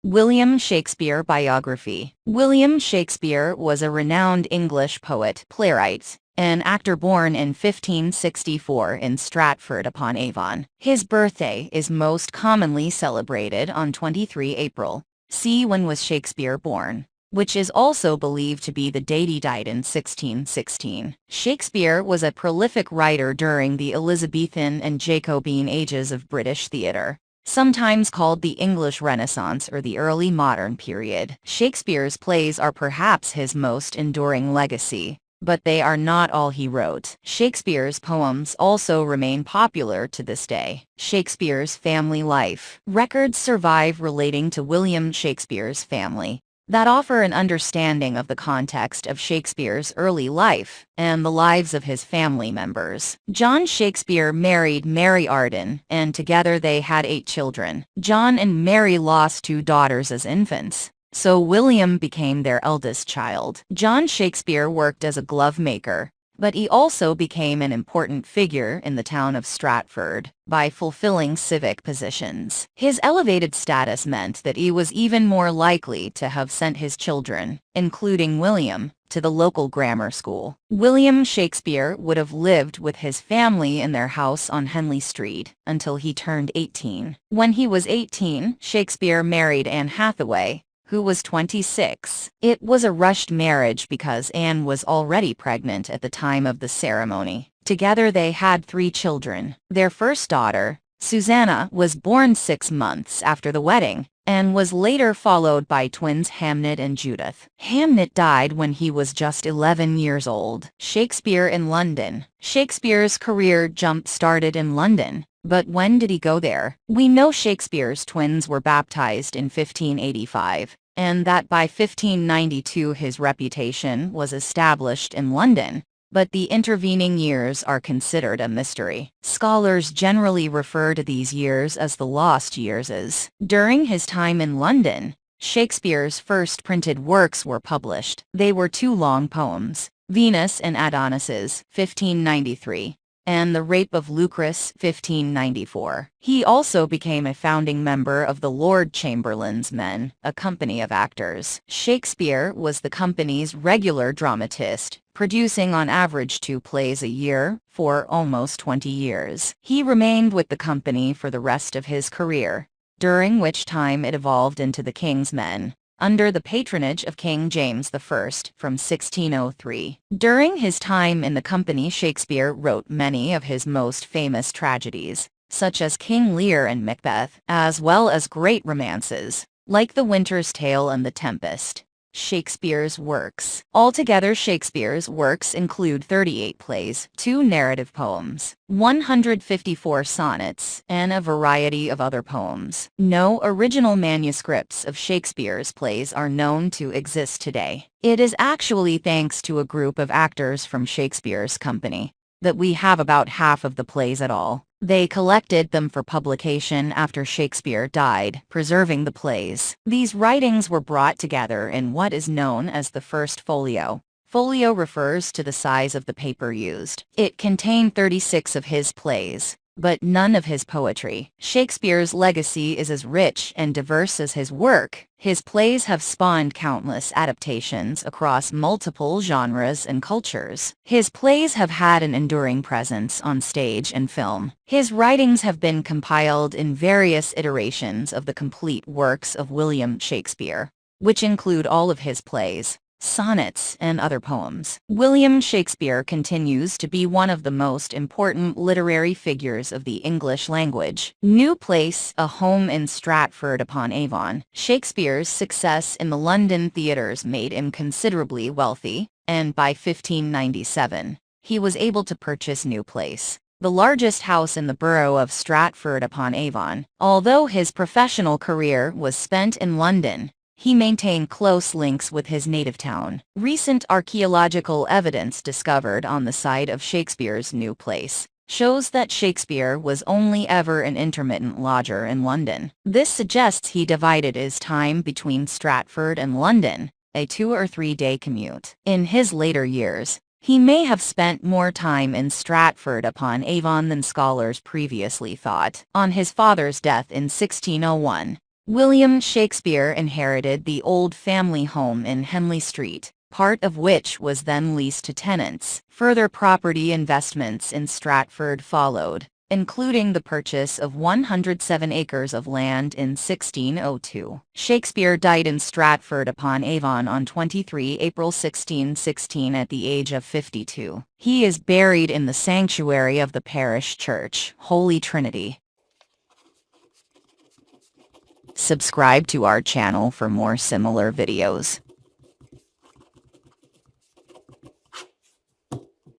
William Shakespeare Biography. William Shakespeare was a renowned English poet, playwright, and actor born in 1564 in Stratford-upon-Avon. His birthday is most commonly celebrated on 23 April. See when was Shakespeare born, which is also believed to be the date he died in 1616. Shakespeare was a prolific writer during the Elizabethan and Jacobean ages of British theatre, sometimes called the English Renaissance or the early modern period. Shakespeare's plays are perhaps his most enduring legacy, but they are not all he wrote. Shakespeare's poems also remain popular to this day. Shakespeare's family life. Records survive relating to William Shakespeare's family that offer an understanding of the context of Shakespeare's early life and the lives of his family members. John Shakespeare married Mary Arden, and together they had 8 children. John and Mary lost 2 daughters as infants, so William became their eldest child. John Shakespeare worked as a glove maker, but he also became an important figure in the town of Stratford by fulfilling civic positions. His elevated status meant that he was even more likely to have sent his children, including William, to the local grammar school. William Shakespeare would have lived with his family in their house on Henley Street until he turned 18. When he was 18, Shakespeare married Anne Hathaway, who was 26. It was a rushed marriage because Anne was already pregnant at the time of the ceremony. Together they had 3 children. Their first daughter, Susanna, was born 6 months after the wedding, and was later followed by twins Hamnet and Judith. Hamnet died when he was just 11 years old. Shakespeare in London. Shakespeare's career jump-started in London. But when did he go there? We know Shakespeare's twins were baptized in 1585, and that by 1592 his reputation was established in London, but the intervening years are considered a mystery. Scholars generally refer to these years as the lost years. During his time in London, Shakespeare's first printed works were published. They were 2 long poems, Venus and Adonises, 1593. And The Rape of Lucrece, 1594. He also became a founding member of the Lord Chamberlain's Men, a company of actors. Shakespeare was the company's regular dramatist, producing on average 2 plays a year for almost 20 years. He remained with the company for the rest of his career, during which time it evolved into the King's Men, under the patronage of King James I from 1603. During his time in the company, Shakespeare wrote many of his most famous tragedies, such as King Lear and Macbeth, as well as great romances, like The Winter's Tale and The Tempest. Shakespeare's works. Altogether, Shakespeare's works include 38 plays, 2 narrative poems, 154 sonnets, and a variety of other poems. No original manuscripts of Shakespeare's plays are known to exist today. It is actually thanks to a group of actors from Shakespeare's company that we have about half of the plays at all. They collected them for publication after Shakespeare died, preserving the plays. These writings were brought together in what is known as the first folio. Folio refers to the size of the paper used. It contained 36 of his plays, but none of his poetry. Shakespeare's legacy is as rich and diverse as his work. His plays have spawned countless adaptations across multiple genres and cultures. His plays have had an enduring presence on stage and film. His writings have been compiled in various iterations of the complete works of William Shakespeare, which include all of his plays, sonnets, and other poems. William Shakespeare continues to be one of the most important literary figures of the English language. New place, a home in Stratford-upon-Avon. Shakespeare's success in the London theatres made him considerably wealthy, and by 1597, he was able to purchase New Place, the largest house in the borough of Stratford-upon-Avon. Although his professional career was spent in London, he maintained close links with his native town. Recent archaeological evidence discovered on the site of Shakespeare's New Place shows that Shakespeare was only ever an intermittent lodger in London. This suggests he divided his time between Stratford and London, a 2 or 3 day commute. In his later years, he may have spent more time in Stratford-upon-Avon than scholars previously thought. On his father's death in 1601, William Shakespeare inherited the old family home in Henley Street, part of which was then leased to tenants. Further property investments in Stratford followed, including the purchase of 107 acres of land in 1602. Shakespeare died in Stratford-upon-Avon on 23 April 1616 at the age of 52. He is buried in the sanctuary of the parish church, Holy Trinity. Subscribe to our channel for more similar videos.